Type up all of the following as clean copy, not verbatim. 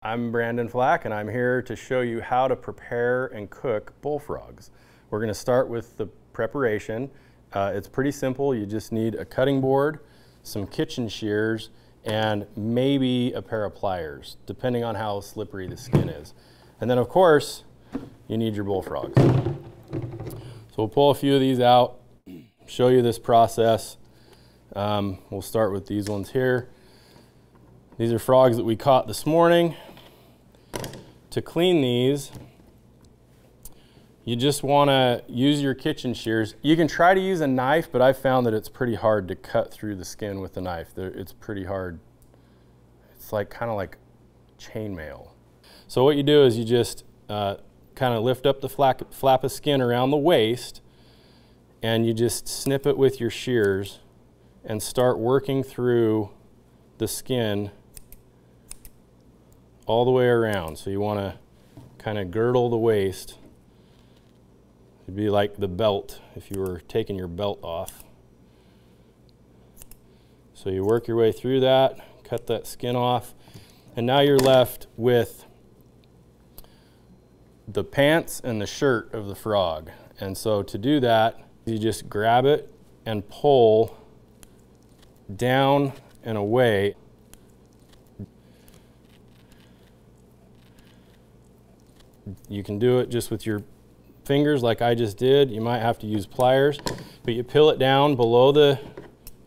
I'm Brandon Flack, and I'm here to show you how to prepare and cook bullfrogs. We're going to start with the preparation. It's pretty simple. You just need a cutting board, some kitchen shears, and maybe a pair of pliers, depending on how slippery the skin is. And then, of course, you need your bullfrogs. So we'll pull a few of these out, show you this process. We'll start with these ones here. These are frogs that we caught this morning. To clean these, you just want to use your kitchen shears. You can try to use a knife, but I've found that it's pretty hard to cut through the skin with a knife. It's pretty hard. It's like kind of like chainmail. So what you do is you just kind of lift up the flap of skin around the waist, and you just snip it with your shears and start working through the skin all the way around. So you want to kind of girdle the waist. It'd be like the belt if you were taking your belt off. So you work your way through that, cut that skin off, and now you're left with the pants and the shirt of the frog. And so to do that, you just grab it and pull down and away. You can do it just with your fingers like I just did. You might have to use pliers, but you peel it down below the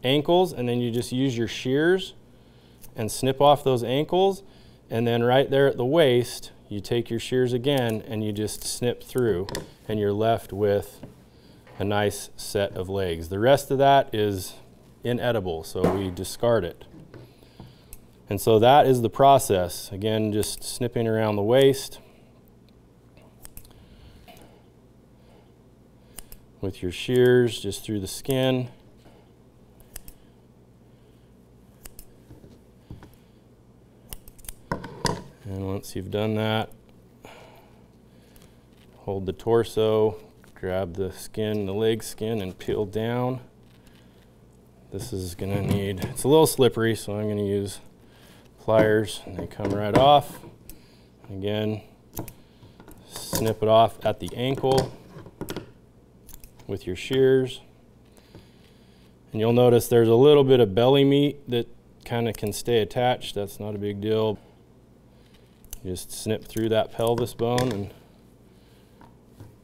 ankles, and then you just use your shears and snip off those ankles, and then right there at the waist you take your shears again and you just snip through, and you're left with a nice set of legs. The rest of that is inedible, so we discard it. And so that is the process. Again, just snipping around the waist with your shears just through the skin. And once you've done that, hold the torso, grab the skin, the leg skin, and peel down. This is going to need, it's a little slippery, so I'm going to use pliers, and they come right off. Again, snip it off at the ankle with your shears. And you'll notice there's a little bit of belly meat that kind of can stay attached. That's not a big deal. Just snip through that pelvis bone and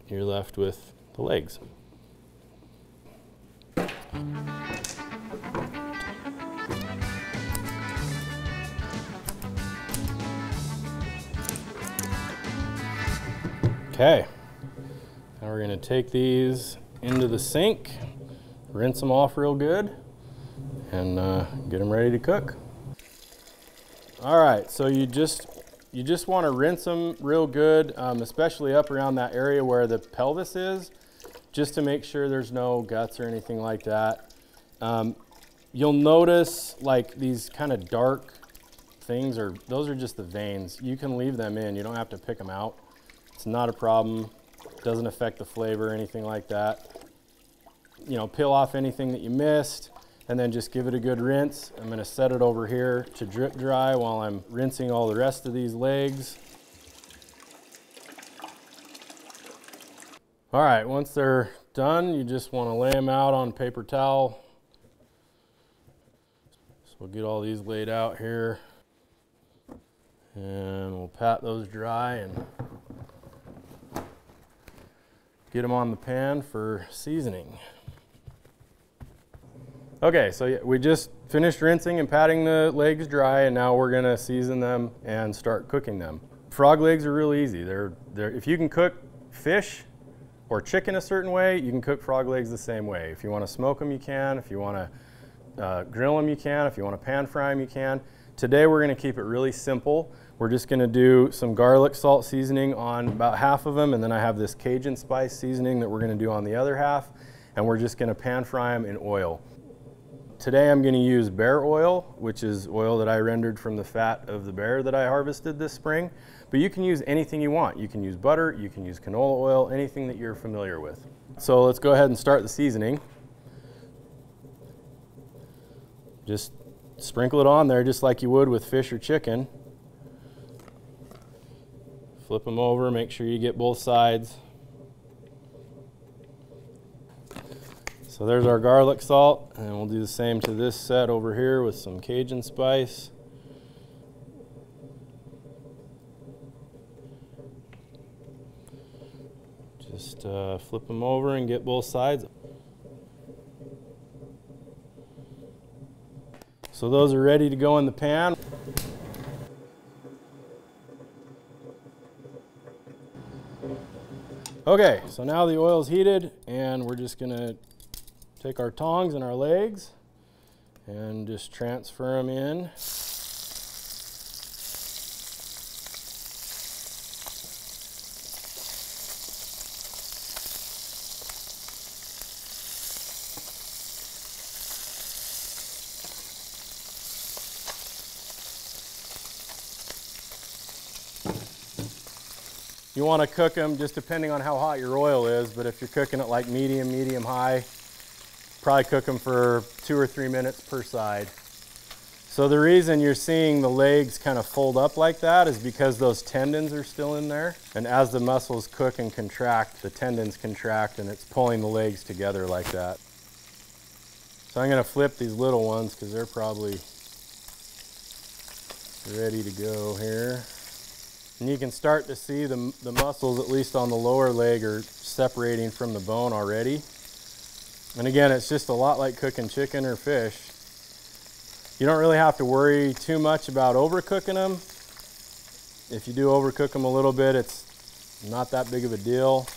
you're left with the legs. Okay, now we're going to take these into the sink, rinse them off real good, and get them ready to cook. All right, so you just want to rinse them real good, especially up around that area where the pelvis is, just to make sure there's no guts or anything like that. You'll notice like these kind of dark things, those are just the veins. You can leave them in, you don't have to pick them out. It's not a problem. Doesn't affect the flavor or anything like that. You know, peel off anything that you missed and then just give it a good rinse. I'm going to set it over here to drip dry while I'm rinsing all the rest of these legs. All right, once they're done, you just want to lay them out on paper towel. So we'll get all these laid out here, and we'll pat those dry and get them on the pan for seasoning. Okay, so yeah, we just finished rinsing and patting the legs dry, and now we're gonna season them and start cooking them. Frog legs are real easy. If you can cook fish or chicken a certain way, you can cook frog legs the same way. If you wanna smoke them, you can. If you wanna grill them, you can. If you wanna pan fry them, you can. Today we're gonna keep it really simple. We're just gonna do some garlic salt seasoning on about half of them, and then I have this Cajun spice seasoning that we're gonna do on the other half, and we're just gonna pan fry them in oil. Today I'm gonna use bear oil, which is oil that I rendered from the fat of the bear that I harvested this spring, but you can use anything you want. You can use butter, you can use canola oil, anything that you're familiar with. So let's go ahead and start the seasoning. Just sprinkle it on there just like you would with fish or chicken. Flip them over, make sure you get both sides. So there's our garlic salt, and we'll do the same to this set over here with some Cajun spice. Just flip them over and get both sides. So those are ready to go in the pan. Okay, so now the oil's heated, and we're just gonna take our tongs and our legs and just transfer them in. You want to cook them just depending on how hot your oil is, but if you're cooking it like medium high, probably cook them for 2 or 3 minutes per side. So the reason you're seeing the legs kind of fold up like that is because those tendons are still in there. And as the muscles cook and contract, the tendons contract, and it's pulling the legs together like that. So I'm going to flip these little ones because they're probably ready to go here. And you can start to see the muscles, at least on the lower leg, are separating from the bone already. And again, it's just a lot like cooking chicken or fish. You don't really have to worry too much about overcooking them. If you do overcook them a little bit, it's not that big of a deal.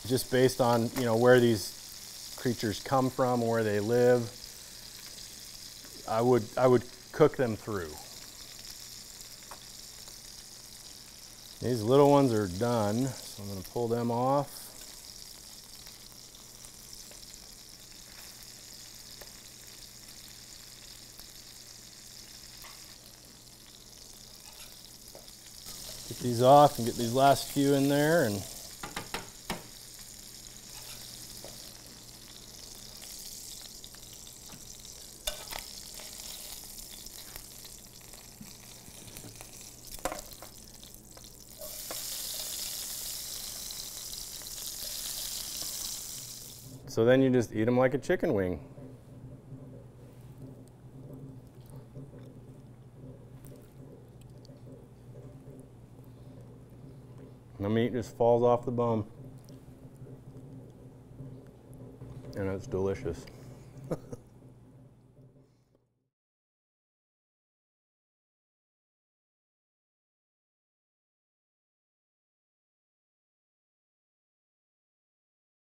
Just based on, you know, where these creatures come from, where they live, I would cook them through. These little ones are done, so I'm going to pull them off. Get these off and get these last few in there. And so then you just eat them like a chicken wing. The meat just falls off the bone. And it's delicious.